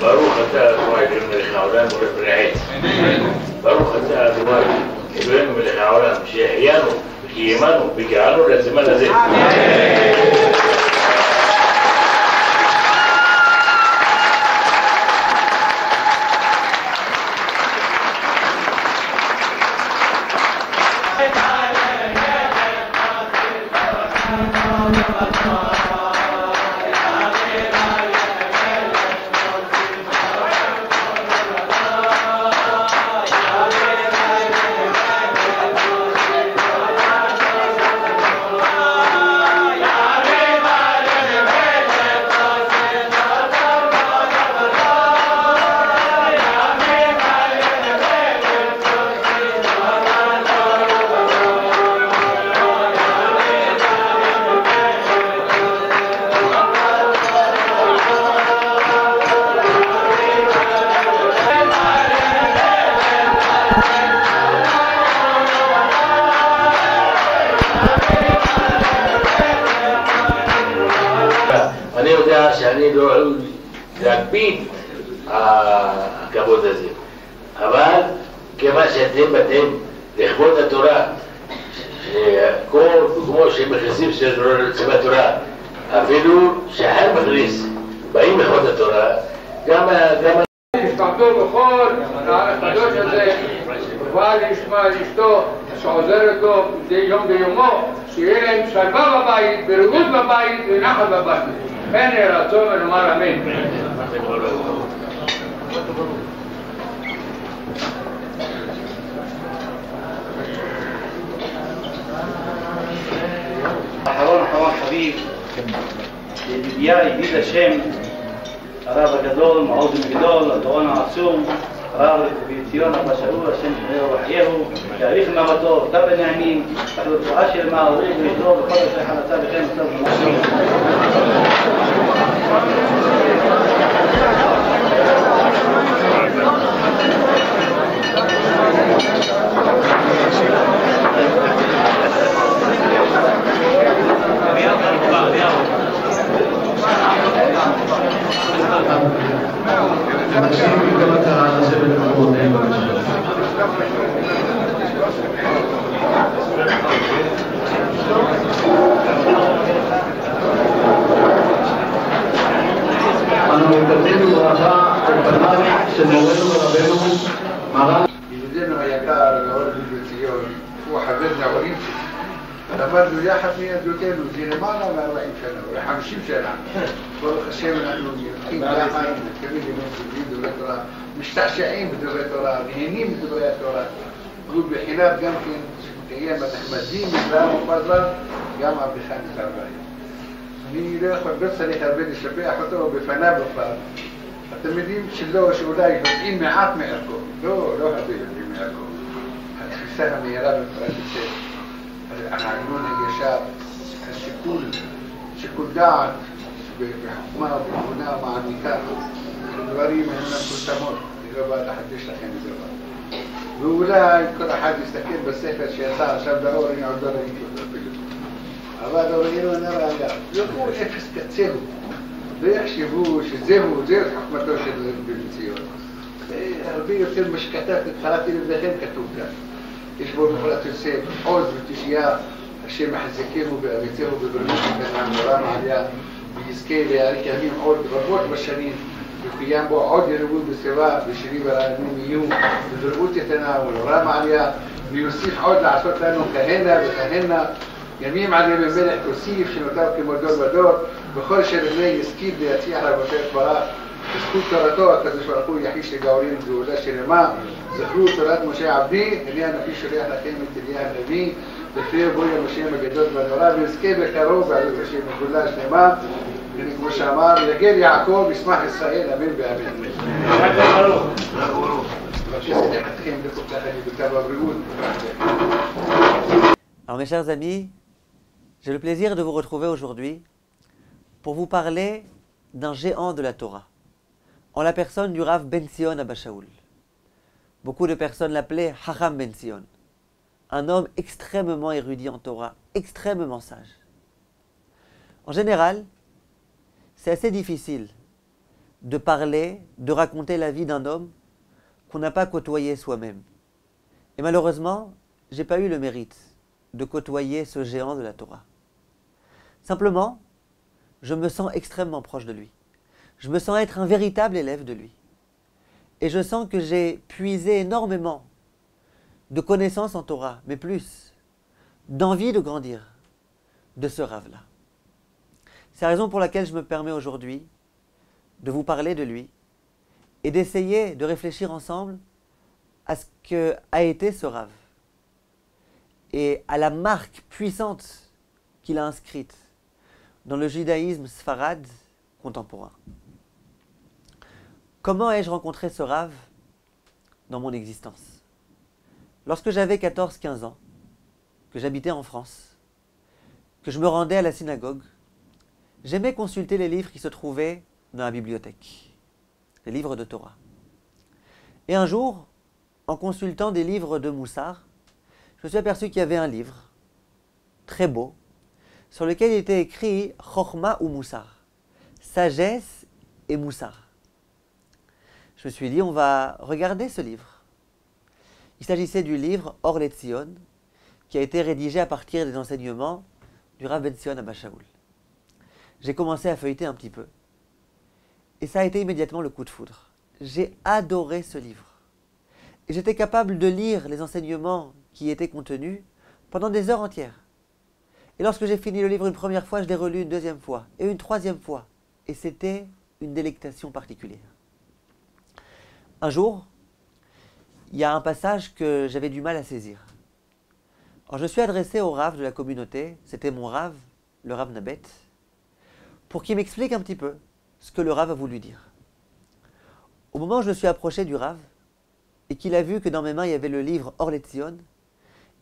ברוך אתה אדוני מלך העולם ולברעי. ברוך אתה אדוני אלוהינו מלך העולם שהחיינו וקיימנו והגענו לזמן הזה. אני יודע שאני לא ראוי להקפיד הכבוד הזה, אבל כיוון שאתם באתם לכבוד התורה, כמו שמכניסים ספר התורה, אפילו שהחל מכניס, באים לכבוד התורה, גם השתמטו בכל הקדוש הזה, ובא לשמוע לאשתו שעוזרת לו מדי יום ביומו, שיהיה להם שלווה בבית, בריאות בבית ונחת בבית. כן יהי רצון ונאמר אמן. אחרון חביב, ידידיה ידיד השם, הרב הגדול, מעוז גדול, הגאון העצום, הרב בציון אבא שאול, השם ישמרהו ויחייהו, יאריך ימיו טוב ונעימים, רפואה שלמה, אוריך וישלום וכל אשר חלצה וכן טוב ומשהו. אנו מקבלים בברכה את פניו של מורנו ורבנו מרן ידידנו היקר, הגאון בציון, הוא חבר נעורים שלי. למדנו יחד מילדותנו, זה למעלה מ-40 שנה, אולי 50 שנה. ברוך השם אנחנו הולכים יחד, מתקרבים לומדים דברי תורה, משתעשעים בדברי תורה, נהנים בדברי התורה. ובחינת גם כן, שקיים הנחמדים, מזרם ופזרם, גם עבדך נזר בהם. אני לא צריך הרבה לשבח אותו בפניו בפעם. התלמידים שלו שאולי יודעים מעט מערכו, לא הרבה יודעים מערכו. התפיסה המהירה בפרט יוסף, הרעיון הישר, שיקול דעת בחוכמה ובתבונה מעמיקה, דברים הם מפורסמות, אני לא בא לחדש לכם איזה דבר. ואולי כל אחד יסתכל בספר שיצא עכשיו לאור, אני עוד לא ראיתי אותו אפילו. אבל לא ראינו אני ראייה, לא כמו אפס קצהו, ויחשבו שזהו חוכמתו של בן ציון. הרבה יותר מה שכתב, התחלתי לבדכם כתוב כאן. יש בו בפרט יוסף, עוז ותשייה, השם מחזקנו באמיתנו בבריאות ובנעם ורם עליה, ויזכה להאריך ימים עוד רבות בשנים, וקיים בו עוד ירבות בסביבה, ושירים ורעמים יהיו בבריאות איתנה ולרם עליה, ויוסיף עוד לעשות לנו כהנה וכהנה, ימים על ימי מלך תוסיף, שנותר כמו דור ודור, בכל שלמי יזכיר להצליח רבותיך ברח, בזכות תורתו הקדוש ברוך הוא יחיש לגאולים גאולה שלמה, זכרו תורת משה עבדי, הנה הנביא שולח לכם את אליה הנביא, לפי בואי המשה הגדול והנורא, ויזכה בקרוב בעלות השם גאולה שלמה, כמו שאמר, יגל יעקב ישמח ישראל, אמן ואמן. Alors mes chers amis, j'ai le plaisir de vous retrouver aujourd'hui pour vous parler d'un géant de la Torah, en la personne du Rav Ben Zion Abba Shaul. Beaucoup de personnes l'appelaient Hacham Ben Sion, un homme extrêmement érudit en Torah, extrêmement sage. En général, c'est assez difficile de parler, de raconter la vie d'un homme qu'on n'a pas côtoyé soi-même. Et malheureusement, je n'ai pas eu le mérite de côtoyer ce géant de la Torah. Simplement, je me sens extrêmement proche de lui. Je me sens être un véritable élève de lui. Et je sens que j'ai puisé énormément de connaissances en Torah, mais plus, d'envie de grandir de ce Rav-là. C'est la raison pour laquelle je me permets aujourd'hui de vous parler de lui et d'essayer de réfléchir ensemble à ce qu'a été ce Rav et à la marque puissante qu'il a inscrite dans le judaïsme sfarad contemporain. Comment ai-je rencontré ce Rav dans mon existence? Lorsque j'avais 14-15 ans, que j'habitais en France, que je me rendais à la synagogue, j'aimais consulter les livres qui se trouvaient dans la bibliothèque, les livres de Torah. Et un jour, en consultant des livres de Moussar, je me suis aperçu qu'il y avait un livre, très beau, sur lequel il était écrit « Chochma ou Moussar », sagesse et Moussar. Je me suis dit, on va regarder ce livre. Il s'agissait du livre Or Letzion, qui a été rédigé à partir des enseignements du Rav Ben Sion Abba Shaul. J'ai commencé à feuilleter un petit peu. Et ça a été immédiatement le coup de foudre. J'ai adoré ce livre. Et j'étais capable de lire les enseignements qui y étaient contenus pendant des heures entières. Et lorsque j'ai fini le livre une première fois, je l'ai relu une deuxième fois et une troisième fois. Et c'était une délectation particulière. Un jour, il y a un passage que j'avais du mal à saisir. Alors je suis adressé au Rav de la communauté, c'était mon Rav, le Rav Nabet, pour qu'il m'explique un petit peu ce que le Rav a voulu dire. Au moment où je me suis approché du Rav, et qu'il a vu que dans mes mains il y avait le livre Or Letzion,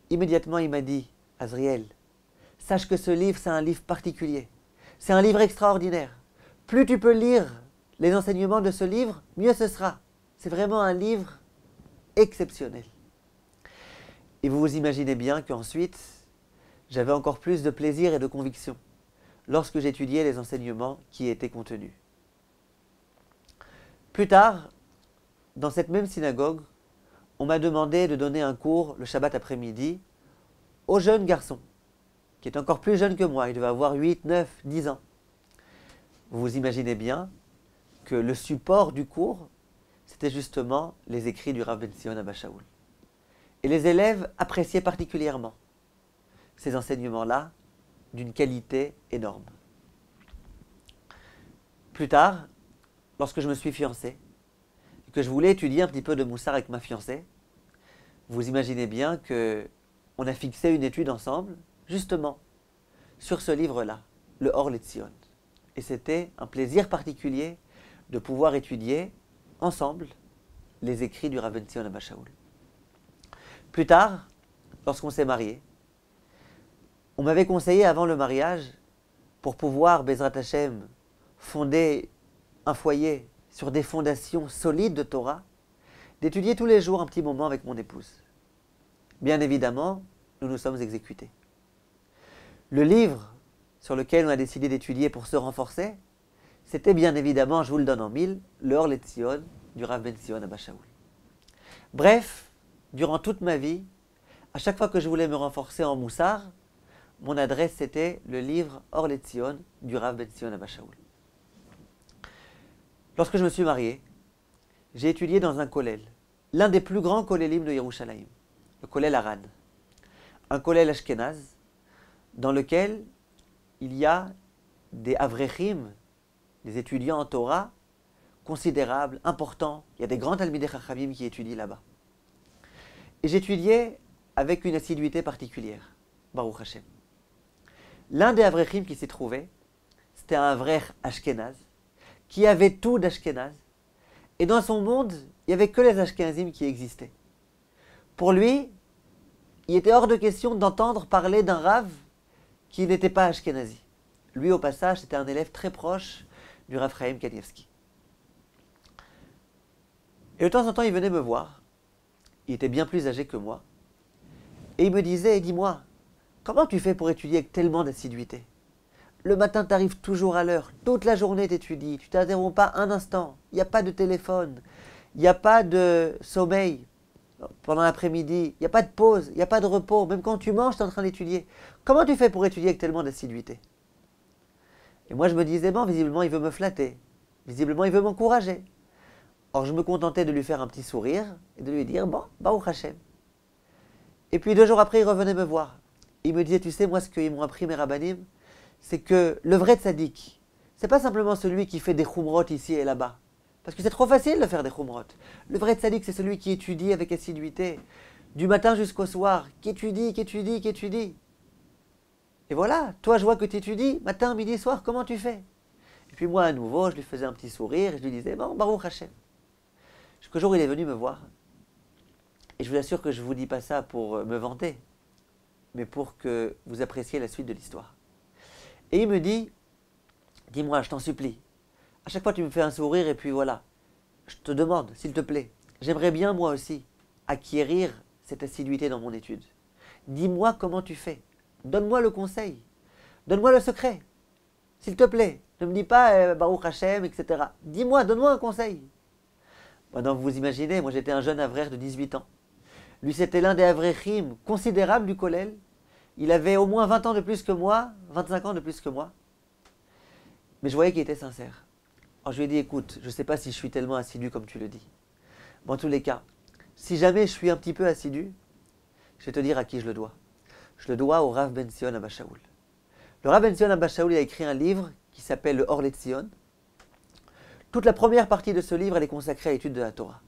immédiatement il m'a dit, Azriel, sache que ce livre c'est un livre particulier, c'est un livre extraordinaire. Plus tu peux lire les enseignements de ce livre, mieux ce sera. C'est vraiment un livre exceptionnel. Et vous vous imaginez bien qu'ensuite, j'avais encore plus de plaisir et de conviction lorsque j'étudiais les enseignements qui y étaient contenus. Plus tard, dans cette même synagogue, on m'a demandé de donner un cours le Shabbat après-midi au jeune garçon, qui est encore plus jeune que moi, il devait avoir 8, 9, 10 ans. Vous vous imaginez bien que le support du cours, c'était justement les écrits du Rav Ben Sion Abba Shaul. Et les élèves appréciaient particulièrement ces enseignements-là d'une qualité énorme. Plus tard, lorsque je me suis fiancé, et que je voulais étudier un petit peu de Moussar avec ma fiancée, vous imaginez bien qu'on a fixé une étude ensemble, justement, sur ce livre-là, le Or Letzion. Et c'était un plaisir particulier de pouvoir étudier ensemble les écrits du Rav Ben Sion Abba Shaul. Plus tard, lorsqu'on s'est mariés, on m'avait conseillé avant le mariage, pour pouvoir, Bezrat Hashem, fonder un foyer sur des fondations solides de Torah, d'étudier tous les jours un petit moment avec mon épouse. Bien évidemment, nous nous sommes exécutés. Le livre sur lequel on a décidé d'étudier pour se renforcer, c'était bien évidemment, je vous le donne en mille, le Or Letzion du Rav Ben Sion Abba Shaul. Bref, durant toute ma vie, à chaque fois que je voulais me renforcer en Moussar, mon adresse c'était le livre Or Letzion du Rav Ben Sion Abba Shaul. Lorsque je me suis marié, j'ai étudié dans un kollel, l'un des plus grands kollelim de Yerushalayim, le kollel Aran, un kollel ashkénaz dans lequel il y a des avrechim, des étudiants en Torah considérables, importants. Il y a des grands talmidei chachamim qui étudient là-bas. Et j'étudiais avec une assiduité particulière, Baruch Hashem. L'un des avrechim qui s'y trouvait, c'était un avrech ashkénaz, qui avait tout d'ashkénaz, et dans son monde, il n'y avait que les ashkénazim qui existaient. Pour lui, il était hors de question d'entendre parler d'un Rav qui n'était pas ashkénazi. Lui, au passage, c'était un élève très proche du Rav Chaim Kanievski. Et de temps en temps, il venait me voir Il était bien plus âgé que moi. Et il me disait, dis-moi, comment tu fais pour étudier avec tellement d'assiduité? Le matin, tu arrives toujours à l'heure. Toute la journée, tu étudies. Tu t'interromps pas un instant. Il n'y a pas de téléphone. Il n'y a pas de sommeil pendant l'après-midi. Il n'y a pas de pause. Il n'y a pas de repos. Même quand tu manges, tu es en train d'étudier. Comment tu fais pour étudier avec tellement d'assiduité? Et moi, je me disais, bon, visiblement, il veut me flatter. Visiblement, il veut m'encourager. Or, je me contentais de lui faire un petit sourire et de lui dire, bon, Baruch Hashem. Et puis 2 jours après, il revenait me voir. Il me disait, tu sais, moi, ce qu'ils m'ont appris mes rabbanim, c'est que le vrai tzaddik, c'est pas simplement celui qui fait des chumrot ici et là-bas. Parce que c'est trop facile de faire des chumrot. Le vrai tzaddik, c'est celui qui étudie avec assiduité, du matin jusqu'au soir, qui étudie, qui étudie, qui étudie. Et voilà, toi, je vois que tu étudies, matin, midi, soir, comment tu fais? Et puis moi, à nouveau, je lui faisais un petit sourire et je lui disais, bon, Baruch Hashem. Jusqu'au jour où il est venu me voir. Et je vous assure que je ne vous dis pas ça pour me vanter, mais pour que vous appréciez la suite de l'histoire. Et il me dit, dis-moi, je t'en supplie, à chaque fois tu me fais un sourire et puis voilà, je te demande, s'il te plaît, j'aimerais bien moi aussi acquérir cette assiduité dans mon étude. Dis-moi comment tu fais, donne-moi le conseil, donne-moi le secret, s'il te plaît, ne me dis pas Baruch Hashem, etc. Dis-moi, donne-moi un conseil. Maintenant, vous vous imaginez, moi j'étais un jeune avraire de 18 ans. Lui, c'était l'un des avrechim considérables du kollel. Il avait au moins 20 ans de plus que moi, 25 ans de plus que moi. Mais je voyais qu'il était sincère. Alors je lui ai dit, écoute, je ne sais pas si je suis tellement assidu comme tu le dis. Mais en tous les cas, si jamais je suis un petit peu assidu, je vais te dire à qui je le dois. Je le dois au Rav Ben Sion Abba Shaul. Le Rav Ben Sion Abba Shaul, il a écrit un livre qui s'appelle le Or Letzion. Toute la première partie de ce livre, elle est consacrée à l'étude de la Torah.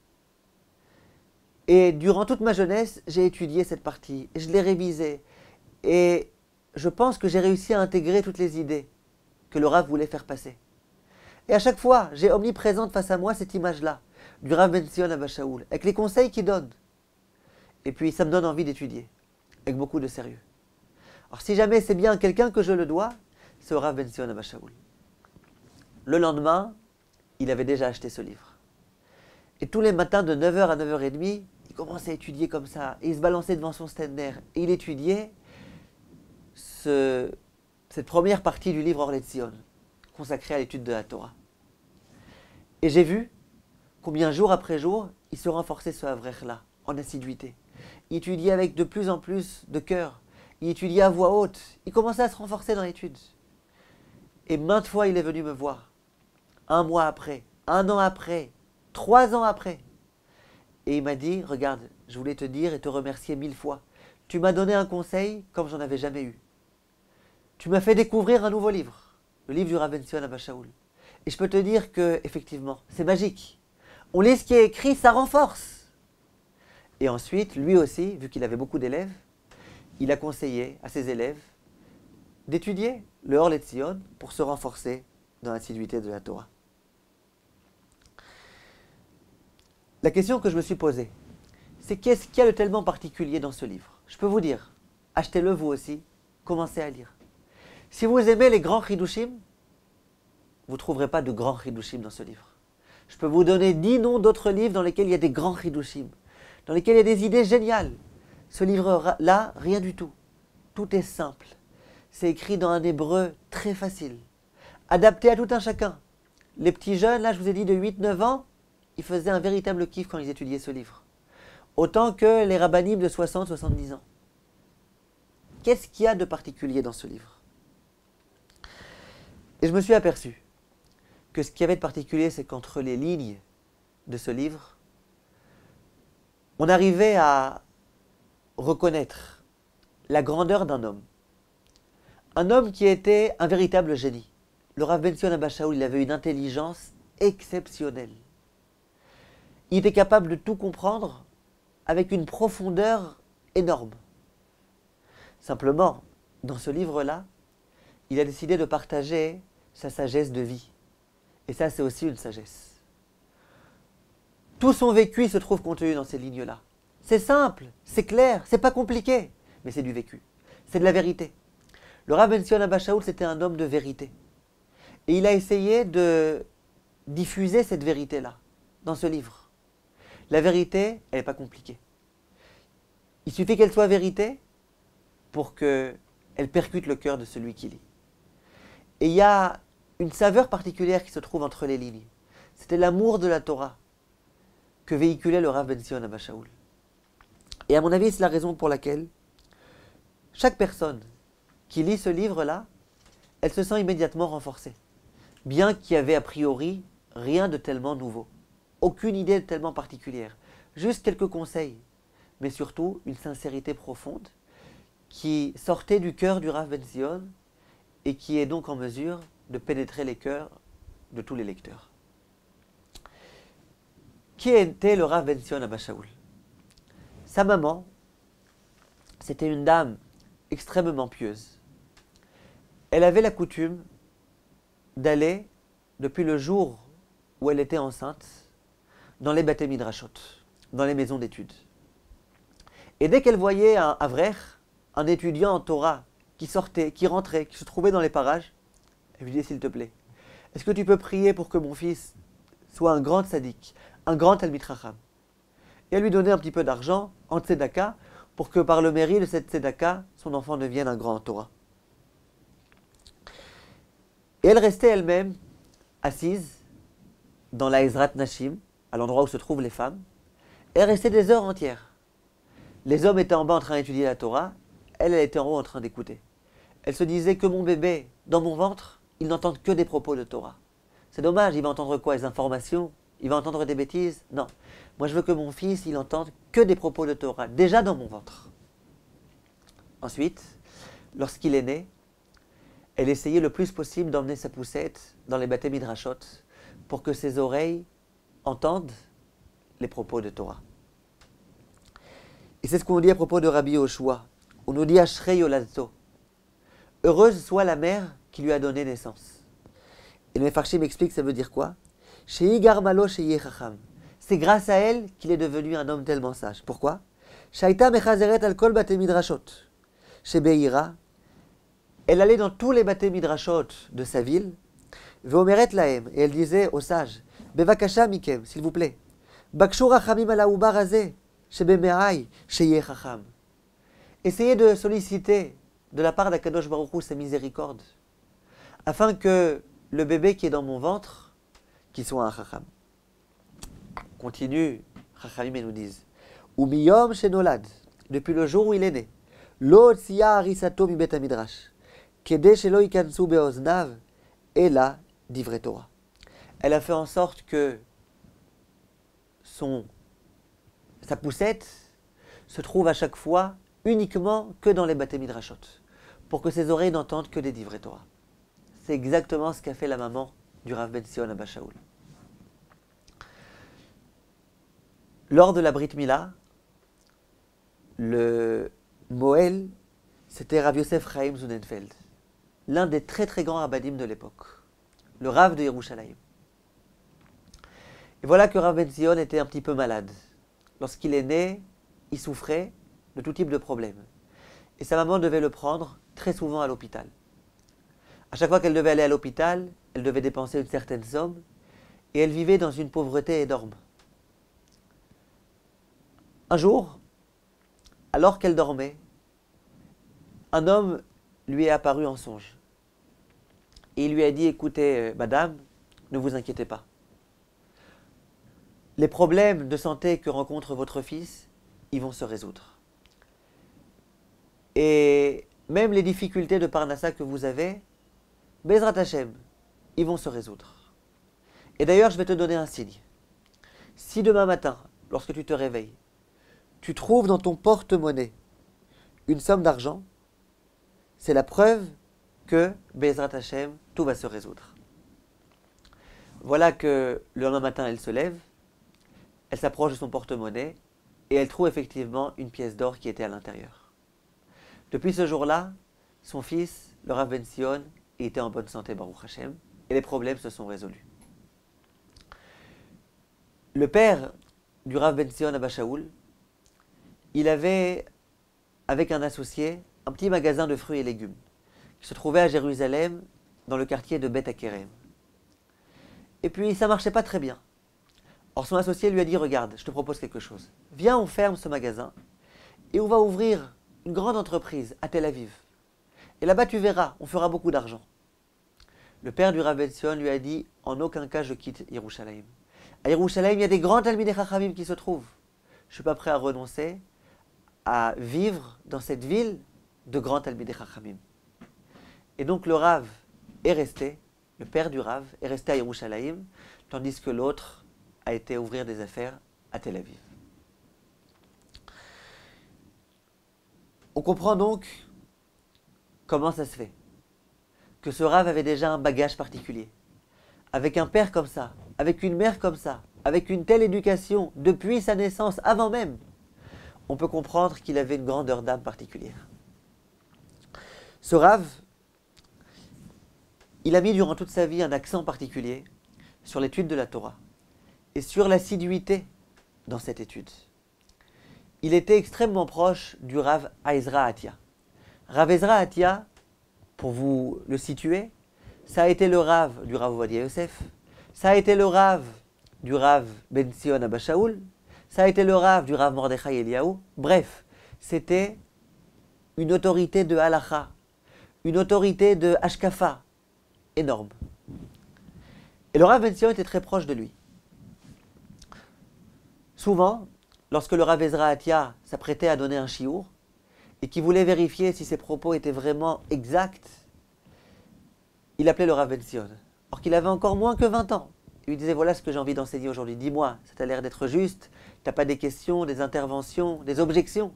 Et durant toute ma jeunesse, j'ai étudié cette partie, et je l'ai révisée. Et je pense que j'ai réussi à intégrer toutes les idées que le Rav voulait faire passer. Et à chaque fois, j'ai omniprésente face à moi cette image-là, du Rav Ben Sion Abba Shaul, avec les conseils qu'il donne. Et puis, ça me donne envie d'étudier, avec beaucoup de sérieux. Alors, si jamais c'est bien quelqu'un que je le dois, c'est au Rav Ben Sion Abba Shaul. Le lendemain, il avait déjà acheté ce livre. Et tous les matins, de 9h à 9h30, il commençait à étudier comme ça. Et il se balançait devant son stender. Et il étudiait cette première partie du livre Or Letzion, consacrée à l'étude de la Torah. Et j'ai vu combien jour après jour, il se renforçait ce Avrech-là, en assiduité. Il étudiait avec de plus en plus de cœur. Il étudiait à voix haute. Il commençait à se renforcer dans l'étude. Et maintes fois, il est venu me voir. 1 mois après, 1 an après, 3 ans après. Et il m'a dit, regarde, je voulais te dire et te remercier 1000 fois. Tu m'as donné un conseil comme j'en avais jamais eu. Tu m'as fait découvrir un nouveau livre, le livre du Rav Ben Sion Abba Shaul. Et je peux te dire que, effectivement, c'est magique. On lit ce qui est écrit, ça renforce. Et ensuite, lui aussi, vu qu'il avait beaucoup d'élèves, il a conseillé à ses élèves d'étudier le Or Letzion pour se renforcer dans l'assiduité de la Torah. La question que je me suis posée, c'est qu'est-ce qu'il y a de tellement particulier dans ce livre? Je peux vous dire, achetez-le vous aussi, commencez à lire. Si vous aimez les grands chidushim, vous ne trouverez pas de grands chidushim dans ce livre. Je peux vous donner 10 noms d'autres livres dans lesquels il y a des grands chidushim, dans lesquels il y a des idées géniales. Ce livre-là, rien du tout. Tout est simple. C'est écrit dans un hébreu très facile, adapté à tout un chacun. Les petits jeunes, là, je vous ai dit de 8-9 ans, ils faisaient un véritable kiff quand ils étudiaient ce livre. Autant que les rabbanim de 60-70 ans. Qu'est-ce qu'il y a de particulier dans ce livre? Et je me suis aperçu que ce qu'il y avait de particulier, c'est qu'entre les lignes de ce livre, on arrivait à reconnaître la grandeur d'un homme. Un homme qui était un véritable génie. Le Rav Ben Sion Abba Shaul, il avait une intelligence exceptionnelle. Il était capable de tout comprendre avec une profondeur énorme. Simplement, dans ce livre-là, il a décidé de partager sa sagesse de vie. Et ça, c'est aussi une sagesse. Tout son vécu se trouve contenu dans ces lignes-là. C'est simple, c'est clair, c'est pas compliqué, mais c'est du vécu. C'est de la vérité. Le Rav Ben Sion Abba Shaul, c'était un homme de vérité. Et il a essayé de diffuser cette vérité-là dans ce livre. La vérité, elle n'est pas compliquée. Il suffit qu'elle soit vérité pour qu'elle percute le cœur de celui qui lit. Et il y a une saveur particulière qui se trouve entre les lignes. C'était l'amour de la Torah que véhiculait le Rav Ben Zion Abba Shaul. Et à mon avis, c'est la raison pour laquelle chaque personne qui lit ce livre-là, elle se sent immédiatement renforcée. Bien qu'il y avait a priori rien de tellement nouveau, aucune idée tellement particulière, juste quelques conseils, mais surtout une sincérité profonde qui sortait du cœur du Rav Ben Zion et qui est donc en mesure de pénétrer les cœurs de tous les lecteurs. Qui était le Rav Ben Zion Abba Shaul? Sa maman, c'était une dame extrêmement pieuse. Elle avait la coutume d'aller, depuis le jour où elle était enceinte, dans les Baté Midrashot, dans les maisons d'études. Et dès qu'elle voyait un avrer, un étudiant en Torah, qui sortait, qui rentrait, qui se trouvait dans les parages, elle lui disait, s'il te plaît, est-ce que tu peux prier pour que mon fils soit un grand tzaddik, un grand Talmid Chacham? Et elle lui donnait un petit peu d'argent en tzedaka pour que par le mérite de cette tzedaka, son enfant devienne un grand en Torah. Et elle restait elle-même assise dans la Ezrat Nashim, à l'endroit où se trouvent les femmes. Et elle restait des heures entières. Les hommes étaient en bas en train d'étudier la Torah, elle était en haut en train d'écouter. Elle se disait que mon bébé, dans mon ventre, il n'entend que des propos de Torah. C'est dommage, il va entendre quoi? Les informations? Il va entendre des bêtises? Non. Moi, je veux que mon fils, il entende que des propos de Torah, déjà dans mon ventre. Ensuite, lorsqu'il est né, elle essayait le plus possible d'emmener sa poussette dans les Baté Midrashot pour que ses oreilles entendent les propos de Torah. Et c'est ce qu'on dit à propos de Rabbi Yoshua. On nous dit Ashrei Yoladto. Heureuse soit la mère qui lui a donné naissance. Et le Mefarshim m'explique ça veut dire quoi? Shei Garmalo Shei Chacham. C'est grâce à elle qu'il est devenu un homme tellement sage. Pourquoi? Shaita Mechazeret al Kol Baté Midrashot. Chez Beira, elle allait dans tous les Baté Midrashot de sa ville. Veomeret Lahem. Et elle disait aux sages, Bevakasha Mikem, s'il vous plaît. Bakshu Rachamim ala Ubar Hazeh. Chez Bemerai, Shei Chacham. Essayez de solliciter de la part d'Akadosh Baruch Hu sa miséricorde, afin que le bébé qui est dans mon ventre, qu'il soit un Chacham. Continue, Chachamim et nous disent, Umiyom Shenolad, depuis le jour où il est né, Lo tzia harisato mi bet midrash, kede shelo ikansu beoznav, ela divrei Torah. Elle a fait en sorte que sa poussette se trouve à chaque fois uniquement que dans les Baté Midrashot, pour que ses oreilles n'entendent que des divrei Torah. C'est exactement ce qu'a fait la maman du Rav Ben Zion Abba Shaul. Lors de la Brit Mila, le Moël, c'était Rav Yosef Chaim Zunenfeld, l'un des très très grands rabbinim de l'époque, le Rav de Yerushalayim. Et voilà que Rav Ben Zion était un petit peu malade. Lorsqu'il est né, il souffrait de tout type de problèmes. Et sa maman devait le prendre très souvent à l'hôpital. À chaque fois qu'elle devait aller à l'hôpital, elle devait dépenser une certaine somme, et elle vivait dans une pauvreté énorme. Un jour, alors qu'elle dormait, un homme lui est apparu en songe. Et il lui a dit, écoutez, madame, ne vous inquiétez pas. Les problèmes de santé que rencontre votre fils, ils vont se résoudre. Et même les difficultés de Parnassa que vous avez, Bezrat Hashem, ils vont se résoudre. Et d'ailleurs, je vais te donner un signe. Si demain matin, lorsque tu te réveilles, tu trouves dans ton porte-monnaie une somme d'argent, c'est la preuve que, Bezrat Hashem, tout va se résoudre. Voilà que le lendemain matin, elle se lève, elle s'approche de son porte-monnaie et elle trouve effectivement une pièce d'or qui était à l'intérieur. Depuis ce jour-là, son fils, le Rav Ben Zion, était en bonne santé, Baruch Hashem, et les problèmes se sont résolus. Le père du Rav Ben Zion Abba Shaul, il avait, avec un associé, un petit magasin de fruits et légumes qui se trouvait à Jérusalem, dans le quartier de Beth Hakerem. Et puis, ça ne marchait pas très bien. Or, son associé lui a dit, regarde, je te propose quelque chose. Viens, on ferme ce magasin, et on va ouvrir une grande entreprise à Tel Aviv. Et là-bas, tu verras, on fera beaucoup d'argent. Le père du Rav Ben-Sion lui a dit, en aucun cas je quitte Yerushalayim. À Yerushalayim, il y a des grands Talmidei Chachamim qui se trouvent. Je ne suis pas prêt à renoncer à vivre dans cette ville de grands Talmidei Chachamim. Et donc le Rav est resté, le père du Rav est resté à Yerushalayim, tandis que l'autre a été ouvrir des affaires à Tel Aviv. On comprend donc comment ça se fait que ce Rav avait déjà un bagage particulier. Avec un père comme ça, avec une mère comme ça, avec une telle éducation depuis sa naissance, avant même, on peut comprendre qu'il avait une grandeur d'âme particulière. Ce Rav, il a mis durant toute sa vie un accent particulier sur l'étude de la Torah et sur l'assiduité dans cette étude. Il était extrêmement proche du Rav Ezra Atia. Rav Ezra Atia, pour vous le situer, ça a été le Rav du Rav Ovadia Yosef, ça a été le Rav du Rav Ben-Sion Abba Shaul, ça a été le Rav du Rav Mordechai Eliyahu. Bref, c'était une autorité de halacha, une autorité de hashkafa énorme. Et le Rav Ben-Sion était très proche de lui. Souvent, lorsque le Rav Ezra Atia s'apprêtait à donner un shiur et qu'il voulait vérifier si ses propos étaient vraiment exacts, il appelait le Rav Ben-Sion, or qu'il avait encore moins que 20 ans. Il lui disait, voilà ce que j'ai envie d'enseigner aujourd'hui, dis-moi, ça t'a l'air d'être juste, t'as pas des questions, des interventions, des objections.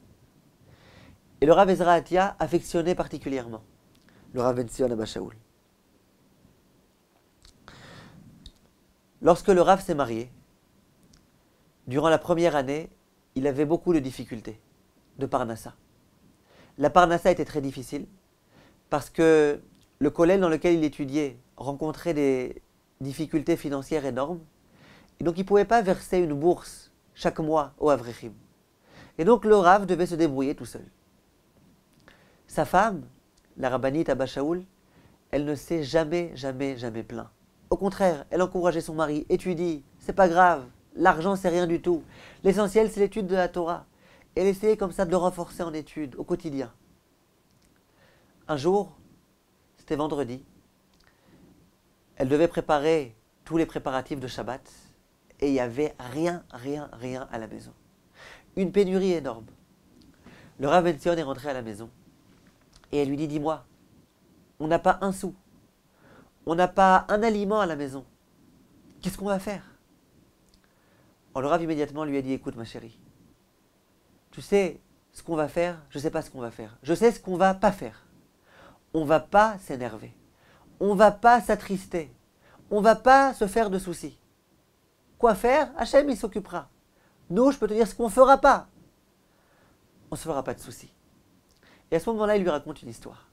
Et le Rav Ezra Atia affectionnait particulièrement le Rav Ben-Sion Abba Shaul. Lorsque le Rav s'est marié, durant la première année, il avait beaucoup de difficultés de Parnassa. La Parnassa était très difficile parce que le kollel dans lequel il étudiait rencontrait des difficultés financières énormes et donc il ne pouvait pas verser une bourse chaque mois au Avrechim. Et donc le Rav devait se débrouiller tout seul. Sa femme, la rabbinite Abba Shaul, elle ne s'est jamais plaint. Au contraire, elle encourageait son mari, étudie, c'est pas grave, l'argent c'est rien du tout. L'essentiel c'est l'étude de la Torah. Elle essayait comme ça de le renforcer en études au quotidien. Un jour, c'était vendredi, elle devait préparer tous les préparatifs de Shabbat et il n'y avait rien à la maison. Une pénurie énorme. Le Rav Ben-Sion est rentré à la maison et elle lui dit, dis-moi, on n'a pas un sou, on n'a pas un aliment à la maison, qu'est-ce qu'on va faire? Alors le Rav immédiatement lui a dit, écoute ma chérie, tu sais ce qu'on va faire, je ne sais pas ce qu'on va faire, je sais ce qu'on va pas faire. On ne va pas s'énerver, on ne va pas s'attrister, on ne va pas se faire de soucis. Quoi faire? Hachem il s'occupera. Nous, je peux te dire ce qu'on ne fera pas. On ne se fera pas de soucis. Et à ce moment-là, il lui raconte une histoire.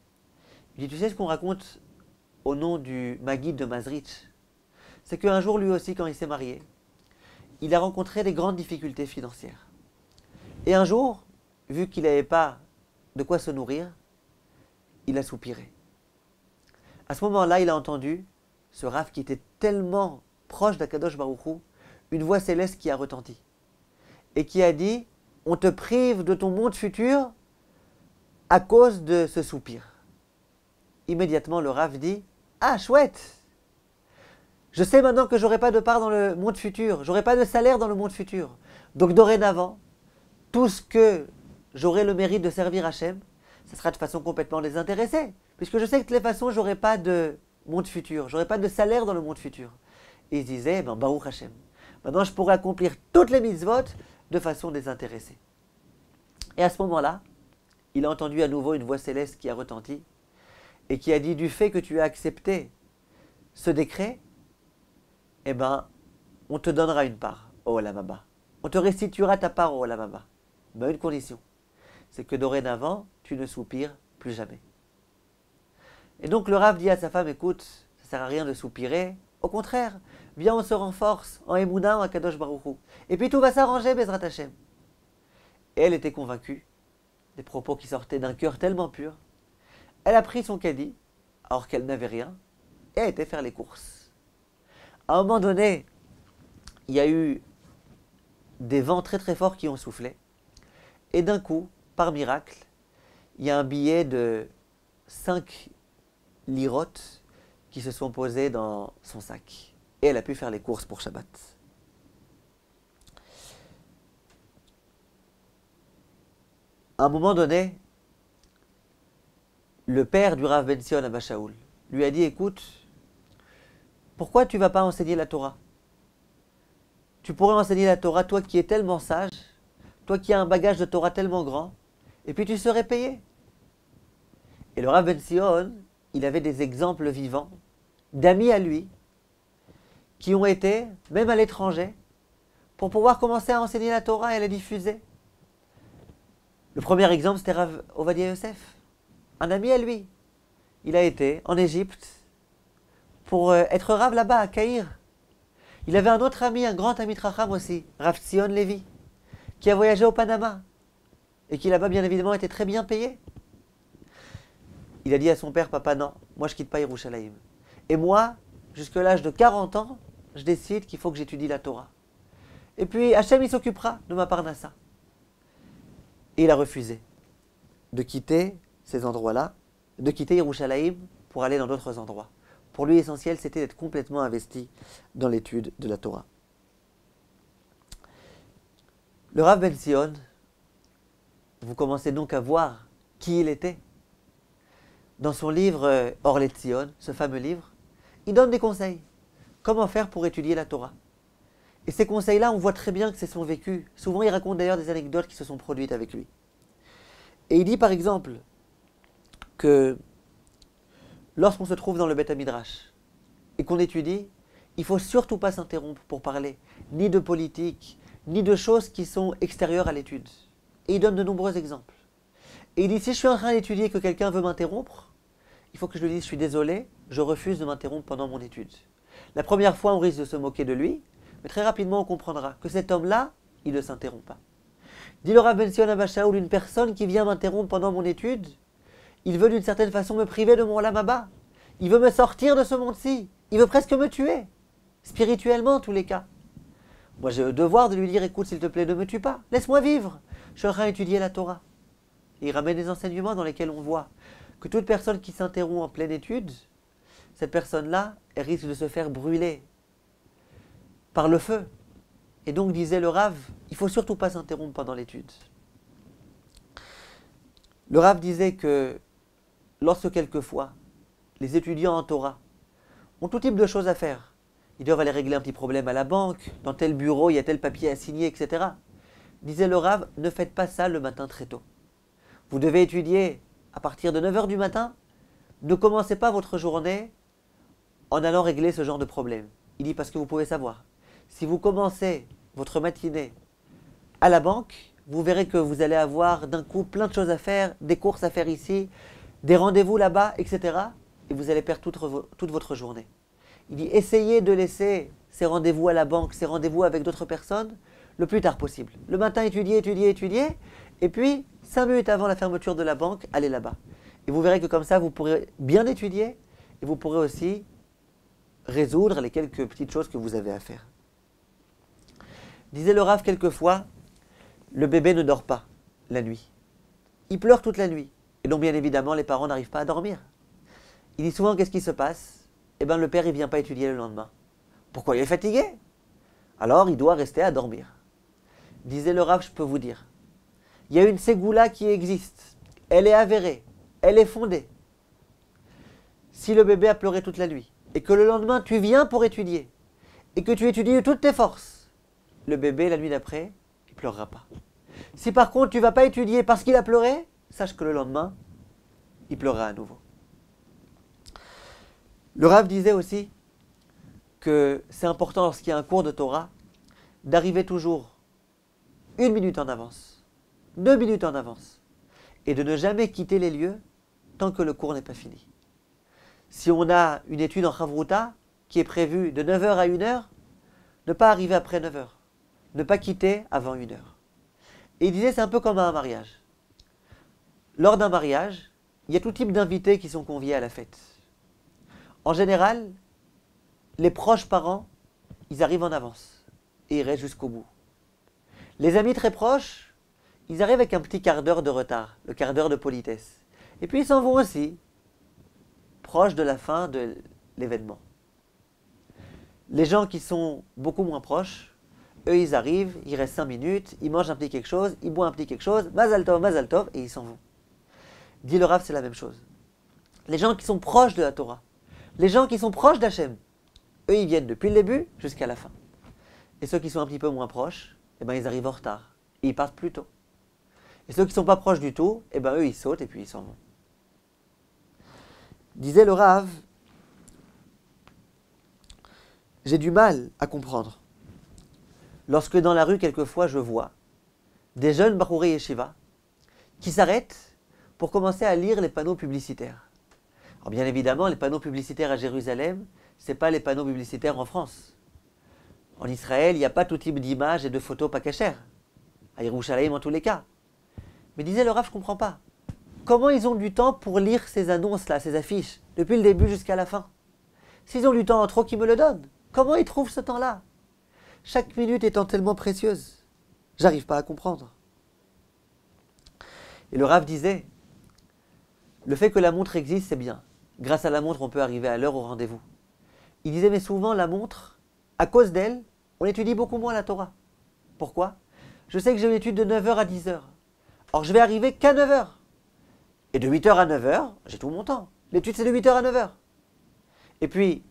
Il dit, tu sais ce qu'on raconte au nom du Maguid de Mazrich? C'est qu'un jour, lui aussi, quand il s'est marié, il a rencontré des grandes difficultés financières. Et un jour, vu qu'il n'avait pas de quoi se nourrir, il a soupiré. À ce moment-là, il a entendu ce Rav qui était tellement proche d'Akadosh Baruch Hu, une voix céleste qui a retenti et qui a dit, on te prive de ton monde futur à cause de ce soupir. Immédiatement, le Rav dit, ah chouette, je sais maintenant que j'aurai pas de part dans le monde futur, j'aurai pas de salaire dans le monde futur. Donc dorénavant, tout ce que j'aurai le mérite de servir Hachem, ça sera de façon complètement désintéressée, puisque je sais que de toutes les façons, j'aurai pas de monde futur, j'aurai pas de salaire dans le monde futur. Et il disait, ben Baruch Hachem, maintenant je pourrai accomplir toutes les mitzvot de façon désintéressée. Et à ce moment-là, il a entendu à nouveau une voix céleste qui a retenti et qui a dit, du fait que tu as accepté ce décret, eh ben, on te donnera une part au Olam Haba. On te restituera ta part au Olam Haba. Mais à une condition, c'est que dorénavant, tu ne soupires plus jamais. Et donc le Rav dit à sa femme, écoute, ça ne sert à rien de soupirer, au contraire, viens on se renforce en Emouna, en Akadosh Baruch Hu. Et puis tout va s'arranger, Bezrat Hashem. Et elle était convaincue des propos qui sortaient d'un cœur tellement pur. Elle a pris son caddie, alors qu'elle n'avait rien, et a été faire les courses. À un moment donné, il y a eu des vents très très forts qui ont soufflé. Et d'un coup, par miracle, il y a un billet de 5 lirotes qui se sont posées dans son sac. Et elle a pu faire les courses pour Shabbat. À un moment donné, le père du Rav Ben Sion Abba Shaul lui a dit, écoute, pourquoi tu ne vas pas enseigner la Torah? Tu pourrais enseigner la Torah, toi qui es tellement sage, toi qui as un bagage de Torah tellement grand, et puis tu serais payé. Et le Rav Ben Sion, il avait des exemples vivants d'amis à lui qui ont été, même à l'étranger, pour pouvoir commencer à enseigner la Torah et à la diffuser. Le premier exemple, c'était Rav Ovadia Yosef, un ami à lui. Il a été en Égypte pour être Rav là-bas, à Caïr. Il avait un autre ami, un grand ami Tracham aussi, Rav Tzion Levi, qui a voyagé au Panama et qui là-bas, bien évidemment, était très bien payé. Il a dit à son père, papa, non, moi je quitte pas Yerushalayim. Et moi, jusqu'à l'âge de 40 ans, je décide qu'il faut que j'étudie la Torah. Et puis Hachem, il s'occupera de ma parnassa. Et il a refusé de quitter ces endroits-là, de quitter Yerushalayim pour aller dans d'autres endroits. Pour lui, l'essentiel, c'était d'être complètement investi dans l'étude de la Torah. Le Rav Ben Sion, vous commencez donc à voir qui il était. Dans son livre Or Letzion, ce fameux livre, il donne des conseils. Comment faire pour étudier la Torah? Et ces conseils-là, on voit très bien que c'est son vécu. Souvent, il raconte d'ailleurs des anecdotes qui se sont produites avec lui. Et il dit par exemple que lorsqu'on se trouve dans le Beth Midrash et qu'on étudie, il ne faut surtout pas s'interrompre pour parler ni de politique, ni de choses qui sont extérieures à l'étude. Et il donne de nombreux exemples. Et il dit, si je suis en train d'étudier et que quelqu'un veut m'interrompre, il faut que je lui dise, je suis désolé, je refuse de m'interrompre pendant mon étude. La première fois, on risque de se moquer de lui, mais très rapidement, on comprendra que cet homme-là, il ne s'interrompt pas. Dit le Rav Ben Sion Abba Shaul, une personne qui vient m'interrompre pendant mon étude, il veut d'une certaine façon me priver de mon olam haba. Il veut me sortir de ce monde-ci. Il veut presque me tuer, spirituellement en tous les cas. Moi, j'ai le devoir de lui dire, écoute, s'il te plaît, ne me tue pas, laisse-moi vivre. Je suis en train d'étudier la Torah. Et il ramène des enseignements dans lesquels on voit que toute personne qui s'interrompt en pleine étude, cette personne-là, elle risque de se faire brûler par le feu. Et donc, disait le Rav, il ne faut surtout pas s'interrompre pendant l'étude. Le Rav disait que lorsque quelquefois, les étudiants en Torah ont tout type de choses à faire, ils doivent aller régler un petit problème à la banque, dans tel bureau, il y a tel papier à signer, etc. Disait le Rav, ne faites pas ça le matin très tôt. Vous devez étudier à partir de 9h du matin. Ne commencez pas votre journée en allant régler ce genre de problème. Il dit parce que vous pouvez savoir. Si vous commencez votre matinée à la banque, vous verrez que vous allez avoir d'un coup plein de choses à faire, des courses à faire ici, des rendez-vous là-bas, etc. Et vous allez perdre toute votre journée. Il dit essayez de laisser ces rendez-vous à la banque, ces rendez-vous avec d'autres personnes, le plus tard possible. Le matin, étudiez, et puis 5 minutes avant la fermeture de la banque, allez là-bas. Et vous verrez que comme ça, vous pourrez bien étudier et vous pourrez aussi résoudre les quelques petites choses que vous avez à faire. Disait le Rav quelquefois, le bébé ne dort pas la nuit. Il pleure toute la nuit. Et donc bien évidemment, les parents n'arrivent pas à dormir. Il dit souvent, qu'est-ce qui se passe? Eh bien le père, il ne vient pas étudier le lendemain. Pourquoi? Il est fatigué. Alors il doit rester à dormir. Disait le Rav, je peux vous dire, il y a une ségoula qui existe. Elle est avérée. Elle est fondée. Si le bébé a pleuré toute la nuit, et que le lendemain tu viens pour étudier, et que tu étudies de toutes tes forces, le bébé, la nuit d'après, il ne pleurera pas. Si par contre tu ne vas pas étudier parce qu'il a pleuré, sache que le lendemain, il pleurera à nouveau. Le Rav disait aussi que c'est important lorsqu'il y a un cours de Torah, d'arriver toujours 1 minute en avance, 2 minutes en avance, et de ne jamais quitter les lieux tant que le cours n'est pas fini. Si on a une étude en Chavruta qui est prévue de 9h à 1h, ne pas arriver après 9h, ne pas quitter avant 1h. Et il disait c'est un peu comme un mariage. Lors d'un mariage, il y a tout type d'invités qui sont conviés à la fête. En général, les proches parents, ils arrivent en avance et ils restent jusqu'au bout. Les amis très proches, ils arrivent avec un petit quart d'heure de retard, le quart d'heure de politesse. Et puis ils s'en vont aussi, proche de la fin de l'événement. Les gens qui sont beaucoup moins proches, eux ils arrivent, il reste 5 minutes, ils mangent un petit quelque chose, ils boivent un petit quelque chose, Mazal Tov, et ils s'en vont. Dit le Rav, c'est la même chose. Les gens qui sont proches de la Torah, les gens qui sont proches d'Hachem, eux ils viennent depuis le début jusqu'à la fin. Et ceux qui sont un petit peu moins proches, eh ben, ils arrivent en retard, et ils partent plus tôt. Et ceux qui ne sont pas proches du tout, eh ben, eux ils sautent et puis ils s'en vont. Disait le Rav, j'ai du mal à comprendre. Lorsque dans la rue, quelquefois, je vois des jeunes Bachourei Yeshiva qui s'arrêtent pour commencer à lire les panneaux publicitaires. Alors bien évidemment, les panneaux publicitaires à Jérusalem, ce n'est pas les panneaux publicitaires en France. En Israël, il n'y a pas tout type d'images et de photos pas cachères. À Yerushalayim en tous les cas. Mais disait le Rav, je ne comprends pas. Comment ils ont du temps pour lire ces annonces-là, ces affiches, depuis le début jusqu'à la fin? S'ils ont du temps en trop, qu'ils me le donnent. Comment ils trouvent ce temps-là? Chaque minute étant tellement précieuse. J'arrive pas à comprendre. Et le Rav disait, le fait que la montre existe, c'est bien. Grâce à la montre, on peut arriver à l'heure au rendez-vous. Il disait, mais souvent, la montre, à cause d'elle, on étudie beaucoup moins la Torah. Pourquoi? Je sais que j'ai une étude de 9h à 10h. Or, je vais arriver qu'à 9h. Et de 8h à 9h, j'ai tout mon temps. L'étude, c'est de 8h à 9h. Et puis,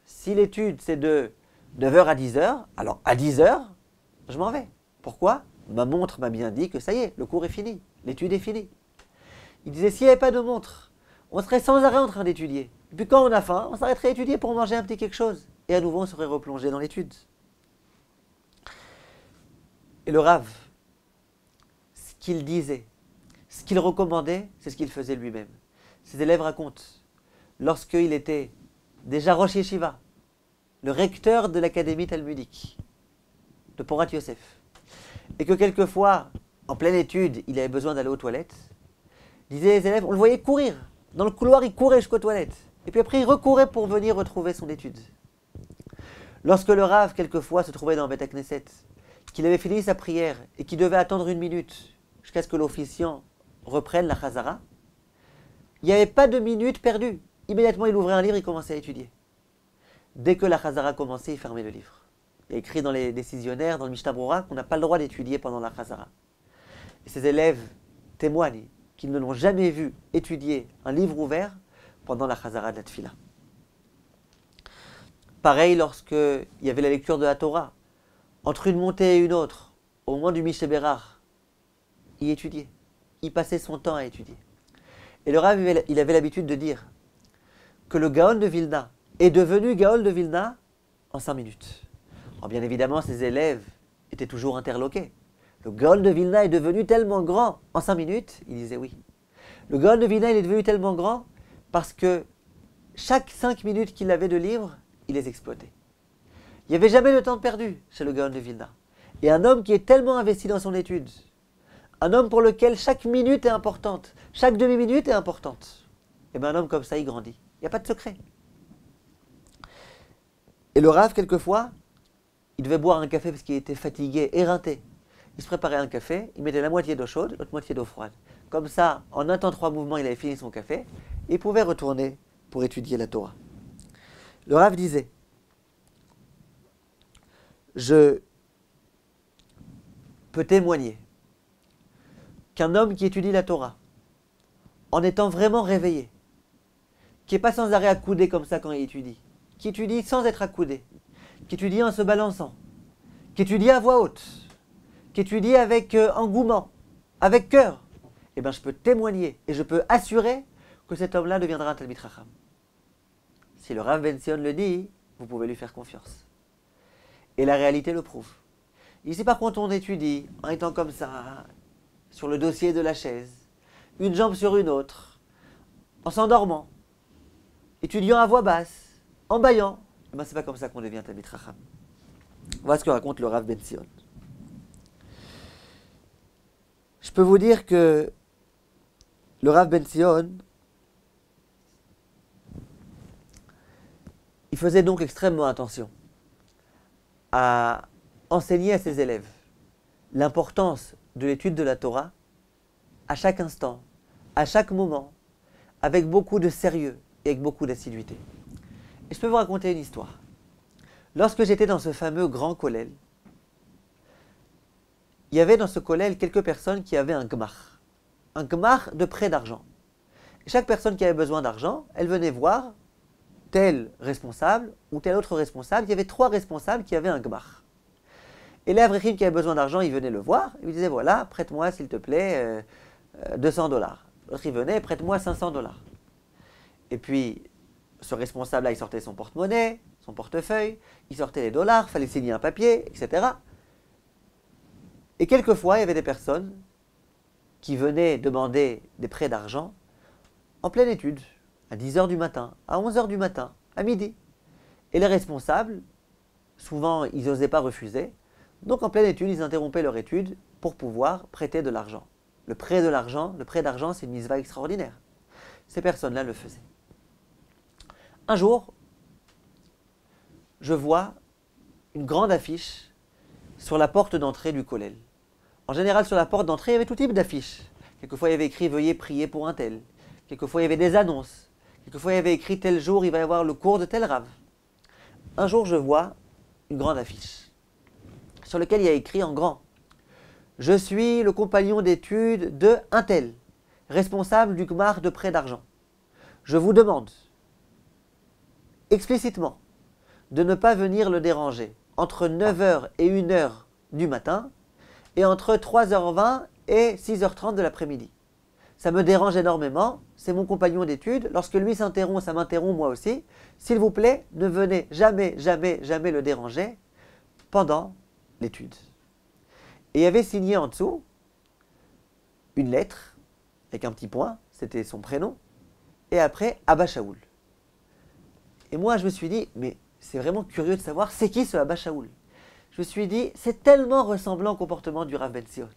si l'étude, c'est de 9h à 10h, alors à 10h, je m'en vais. Pourquoi? Ma montre m'a bien dit que ça y est, le cours est fini, l'étude est finie. Il disait, s'il n'y avait pas de montre, on serait sans arrêt en train d'étudier. Et puis quand on a faim, on s'arrêterait à étudier pour manger un petit quelque chose. Et à nouveau, on serait replongé dans l'étude. Et le Rav, ce qu'il disait, ce qu'il recommandait, c'est ce qu'il faisait lui-même. Ses élèves racontent, lorsqu'il était déjà Rosh Yeshiva, le recteur de l'académie talmudique de Porat Yosef, et que quelquefois, en pleine étude, il avait besoin d'aller aux toilettes, disaient les élèves, on le voyait courir. Dans le couloir, il courait jusqu'aux toilettes. Et puis après, il recourait pour venir retrouver son étude. Lorsque le Rav, quelquefois, se trouvait dans Beth Knesset, qu'il avait fini sa prière et qu'il devait attendre 1 minute jusqu'à ce que l'officiant reprenne la Chazara, il n'y avait pas de minute perdue. Immédiatement, il ouvrait un livre et commençait à étudier. Dès que la Chazara commençait, il fermait le livre. Il y a écrit dans les décisionnaires, dans le Mishnah Brura, qu'on n'a pas le droit d'étudier pendant la Chazara. Et ses élèves témoignent qu'ils ne l'ont jamais vu étudier un livre ouvert pendant la Chazara de la Tfila. Pareil lorsqu'il y avait la lecture de la Torah. Entre une montée et une autre, au moment du Mishneh Berach, il étudiait. Il passait son temps à étudier. Et le Rav, il avait l'habitude de dire que le Gaon de Vilna est devenu Gaon de Vilna en 5 minutes. Alors bien évidemment, ses élèves étaient toujours interloqués. Le Gaon de Vilna est devenu tellement grand en 5 minutes, il disait oui. Le Gaon de Vilna, il est devenu tellement grand parce que chaque 5 minutes qu'il avait de livres, il les exploitait. Il n'y avait jamais de temps perdu chez le Gaon de Vilna. Et un homme qui est tellement investi dans son étude, un homme pour lequel chaque minute est importante, chaque demi-minute est importante, et bien un homme comme ça, il grandit. Il n'y a pas de secret. Et le Rav, quelquefois, il devait boire un café parce qu'il était fatigué, éreinté. Il se préparait un café, il mettait la moitié d'eau chaude, l'autre moitié d'eau froide. Comme ça, en un temps 3 mouvements, il avait fini son café, et il pouvait retourner pour étudier la Torah. Le Rav disait, je peux témoigner qu'un homme qui étudie la Torah, en étant vraiment réveillé, qui n'est pas sans arrêt accoudé comme ça quand il étudie, qui étudie sans être accoudé, qui étudie en se balançant, qui étudie à voix haute, qui étudie avec engouement, avec cœur, eh bien je peux témoigner et je peux assurer que cet homme-là deviendra un Talmid Chacham. Si le Rav Ben Sion le dit, vous pouvez lui faire confiance. Et la réalité le prouve. Ici par contre on étudie en étant comme ça, sur le dossier de la chaise, une jambe sur une autre, en s'endormant, étudiant à voix basse, en bâillant. Eh bien c'est pas comme ça qu'on devient Talmid Chacham. Voilà ce que raconte le Rav Ben Sion. Je peux vous dire que le Rav Ben Sion, il faisait donc extrêmement attention à enseigner à ses élèves l'importance de l'étude de la Torah à chaque instant, à chaque moment, avec beaucoup de sérieux et avec beaucoup d'assiduité. Et je peux vous raconter une histoire. Lorsque j'étais dans ce fameux grand kollel, il y avait dans ce kollel quelques personnes qui avaient un gmar de prêt d'argent. Et chaque personne qui avait besoin d'argent, elle venait voir tel responsable ou tel autre responsable. Il y avait 3 responsables qui avaient un gmar. Et les Avrechim qui avaient besoin d'argent, ils venaient le voir, ils lui disaient voilà, prête-moi s'il te plaît $200. L'autre il venait, prête-moi $500. Et puis, ce responsable-là, il sortait son porte-monnaie, son portefeuille, il sortait les dollars, il fallait signer un papier, etc. Et quelquefois, il y avait des personnes qui venaient demander des prêts d'argent en pleine étude, à 10h du matin, à 11h du matin, à midi. Et les responsables, souvent, ils n'osaient pas refuser. Donc, en pleine étude, ils interrompaient leur étude pour pouvoir prêter de l'argent. Le prêt d'argent, c'est une mitzvah extraordinaire. Ces personnes-là le faisaient. Un jour, je vois une grande affiche sur la porte d'entrée du kollel. En général, sur la porte d'entrée, il y avait tout type d'affiches. Quelquefois, il y avait écrit « Veuillez prier pour un tel ». Quelquefois, il y avait des annonces. Quelquefois, il y avait écrit « Tel jour, il va y avoir le cours de tel rave ». Un jour, je vois une grande affiche sur laquelle il y a écrit en grand « Je suis le compagnon d'études de un tel, responsable du gmar de prêt d'argent. Je vous demande explicitement de ne pas venir le déranger entre 9h et 1h du matin et entre 3h20 et 6h30 de l'après-midi. Ça me dérange énormément, c'est mon compagnon d'études. Lorsque lui s'interrompt, ça m'interrompt moi aussi. S'il vous plaît, ne venez jamais le déranger pendant l'étude. » Et il y avait signé en dessous une lettre avec un petit point, c'était son prénom, et après Abba Shaoul. Et moi je me suis dit, mais c'est vraiment curieux de savoir c'est qui ce Abba Shaoul. Je me suis dit, c'est tellement ressemblant au comportement du Rav Ben Sion.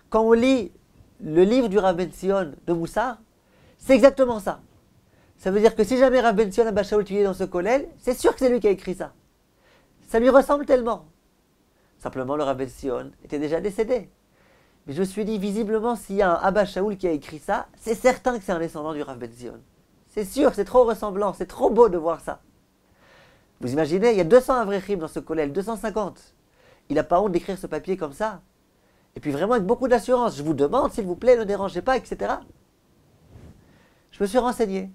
Quand on lit le livre du Rav Ben Sion de Moussar, c'est exactement ça. Ça veut dire que si jamais Rav Ben Sion Abba Shaoul étudiait dans ce kollel, c'est sûr que c'est lui qui a écrit ça. Ça lui ressemble tellement. Simplement, le Rav Ben Sion était déjà décédé. Mais je me suis dit, visiblement, s'il y a un Abba Shaoul qui a écrit ça, c'est certain que c'est un descendant du Rav Ben Sion. C'est sûr, c'est trop ressemblant, c'est trop beau de voir ça. Vous imaginez, il y a 200 Avrechim dans ce kollel, 250. Il n'a pas honte d'écrire ce papier comme ça. Et puis vraiment avec beaucoup d'assurance. Je vous demande, s'il vous plaît, ne dérangez pas, etc. Je me suis renseigné.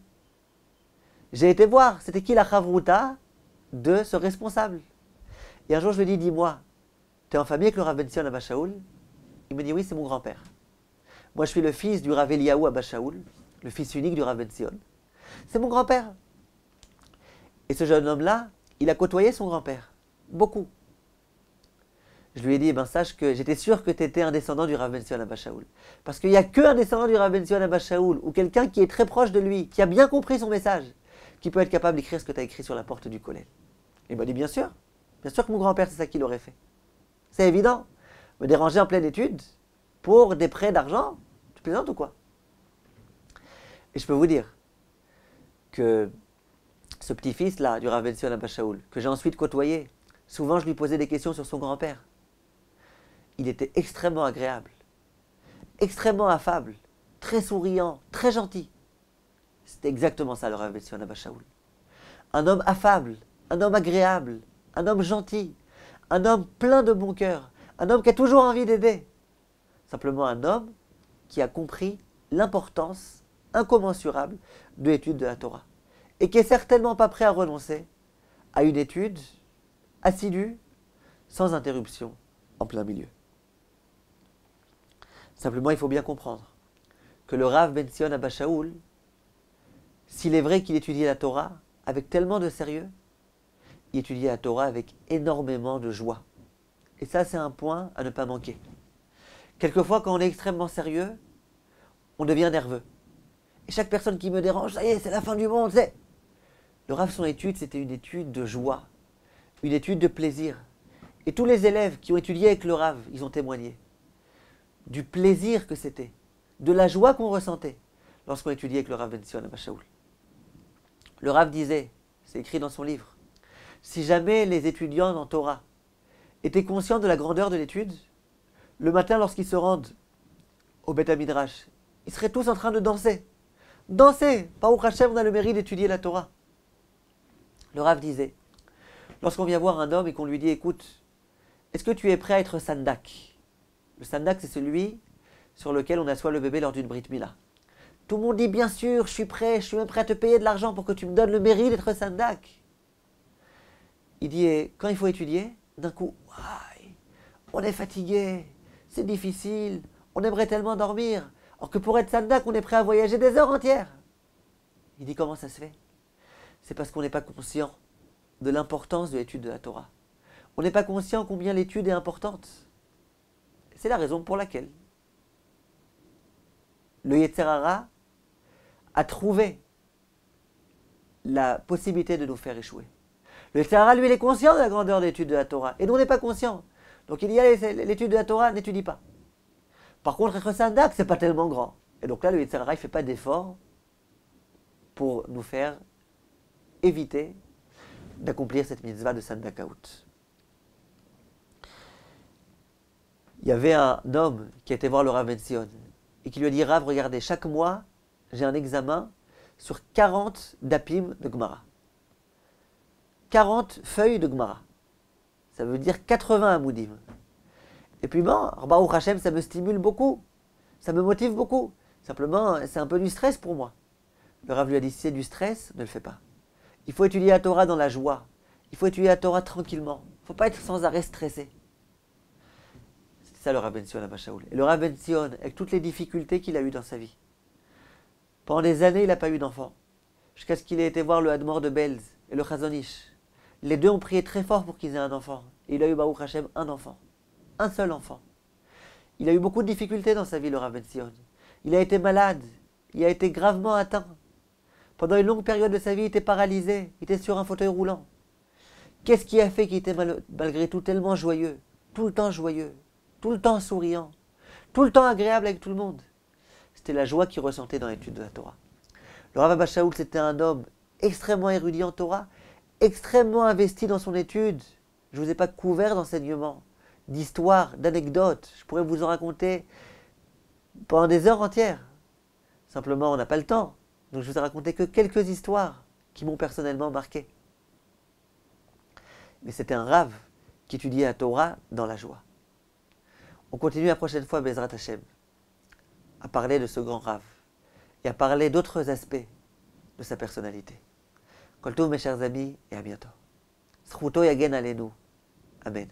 J'ai été voir, c'était qui la chavruta de ce responsable. Et un jour, je lui ai dit, dis-moi, tu es en famille avec le Rav Ben Sion Abba Shaoul? Il me dit, oui, c'est mon grand-père. Moi, je suis le fils du Rav Eliyahu Abba Shaoul, le fils unique du Rav Ben Sion. C'est mon grand-père. Et ce jeune homme-là, il a côtoyé son grand-père. Beaucoup. Je lui ai dit, eh ben, sache que j'étais sûr que tu étais un descendant du Rav Ben Sion Abba Shaoul. Parce qu'il n'y a qu'un descendant du Rav Ben Sion Abba Shaoul, ou quelqu'un qui est très proche de lui, qui a bien compris son message, qui peut être capable d'écrire ce que tu as écrit sur la porte du kollel. Il m'a dit, bien sûr que mon grand-père, c'est ça qu'il aurait fait. C'est évident. Me déranger en pleine étude pour des prêts d'argent, tu plaisantes ou quoi? Et je peux vous dire que ce petit-fils-là du Rav Ben Sion Abba Shaoul, que j'ai ensuite côtoyé, souvent je lui posais des questions sur son grand-père. Il était extrêmement agréable, extrêmement affable, très souriant, très gentil. C'était exactement ça le Rav Ben Sion Abba Shaoul. Un homme affable, un homme agréable, un homme gentil, un homme plein de bon cœur, un homme qui a toujours envie d'aider. Simplement un homme qui a compris l'importance incommensurable de l'étude de la Torah. Et qui est certainement pas prêt à renoncer à une étude assidue, sans interruption, en plein milieu. Simplement, il faut bien comprendre que le Rav Ben Sion Abba Shaoul, s'il est vrai qu'il étudiait la Torah avec tellement de sérieux, il étudiait la Torah avec énormément de joie. Et ça, c'est un point à ne pas manquer. Quelquefois, quand on est extrêmement sérieux, on devient nerveux. Et chaque personne qui me dérange, ça y est, c'est la fin du monde, c'est... Le Rav, son étude, c'était une étude de joie, une étude de plaisir. Et tous les élèves qui ont étudié avec le Rav, ils ont témoigné du plaisir que c'était, de la joie qu'on ressentait lorsqu'on étudiait avec le Rav Ben Sion Abba Shaoul. Le Rav disait, c'est écrit dans son livre, si jamais les étudiants en Torah étaient conscients de la grandeur de l'étude, le matin, lorsqu'ils se rendent au Beth Midrash, ils seraient tous en train de danser. Danser! Baruch Hashem, on a le mérite d'étudier la Torah. Le Rav disait, lorsqu'on vient voir un homme et qu'on lui dit, écoute, est-ce que tu es prêt à être sandak? Le sandak, c'est celui sur lequel on assoit le bébé lors d'une brit mila. Tout le monde dit, bien sûr, je suis prêt, je suis même prêt à te payer de l'argent pour que tu me donnes le mérite d'être sandak. Il dit, et quand il faut étudier, d'un coup, on est fatigué, c'est difficile, on aimerait tellement dormir, alors que pour être sandak, on est prêt à voyager des heures entières. Il dit, comment ça se fait? C'est parce qu'on n'est pas conscient de l'importance de l'étude de la Torah. On n'est pas conscient combien l'étude est importante. C'est la raison pour laquelle le Yetzer Hara a trouvé la possibilité de nous faire échouer. Le Yetzer Hara, lui, il est conscient de la grandeur de l'étude de la Torah. Et nous, on n'est pas conscient. Donc il dit, allez, l'étude de la Torah, n'étudie pas. Par contre, être sandak, c'est pas tellement grand. Et donc là, le Yetzer Hara, il ne fait pas d'effort pour nous faire éviter d'accomplir cette mitzvah de sandakaout. Il y avait un homme qui était voir le Rav Ben Sion et qui lui a dit, Rav, regardez, chaque mois, j'ai un examen sur 40 dapim de Gemara. 40 feuilles de Gemara. Ça veut dire 80 amoudim. Et puis bon, Baruch Hashem, ça me stimule beaucoup. Ça me motive beaucoup. Simplement, c'est un peu du stress pour moi. Le Rav lui a dit, si c'est du stress, ne le fais pas. Il faut étudier la Torah dans la joie. Il faut étudier la Torah tranquillement. Il ne faut pas être sans arrêt stressé. C'était ça le Rav Ben Sion à Bachaoul. Et le Rav Ben Sion, avec toutes les difficultés qu'il a eues dans sa vie, pendant des années, il n'a pas eu d'enfant. Jusqu'à ce qu'il ait été voir le Hadmor de Belz et le Chazon Ish. Les deux ont prié très fort pour qu'ils aient un enfant. Et il a eu, Baruch Hashem, un enfant. Un seul enfant. Il a eu beaucoup de difficultés dans sa vie, le Rav Ben Sion. Il a été malade. Il a été gravement atteint. Pendant une longue période de sa vie, il était paralysé. Il était sur un fauteuil roulant. Qu'est-ce qui a fait qu'il était malgré tout tellement joyeux? Tout le temps joyeux. Tout le temps souriant. Tout le temps agréable avec tout le monde. C'était la joie qu'il ressentait dans l'étude de la Torah. Le Rav Abba Shaul, c'était un homme extrêmement érudit en Torah, extrêmement investi dans son étude. Je ne vous ai pas couvert d'enseignements, d'histoires, d'anecdotes. Je pourrais vous en raconter pendant des heures entières. Simplement, on n'a pas le temps. Donc je vous ai raconté que quelques histoires qui m'ont personnellement marqué. Mais c'était un Rav qui étudiait la Torah dans la joie. On continue la prochaine fois, Bezrat Hashem, à parler de ce grand Rav et à parler d'autres aspects de sa personnalité. Kol tov, mes chers amis, et à bientôt. Zchuto yagen alenu. Amen.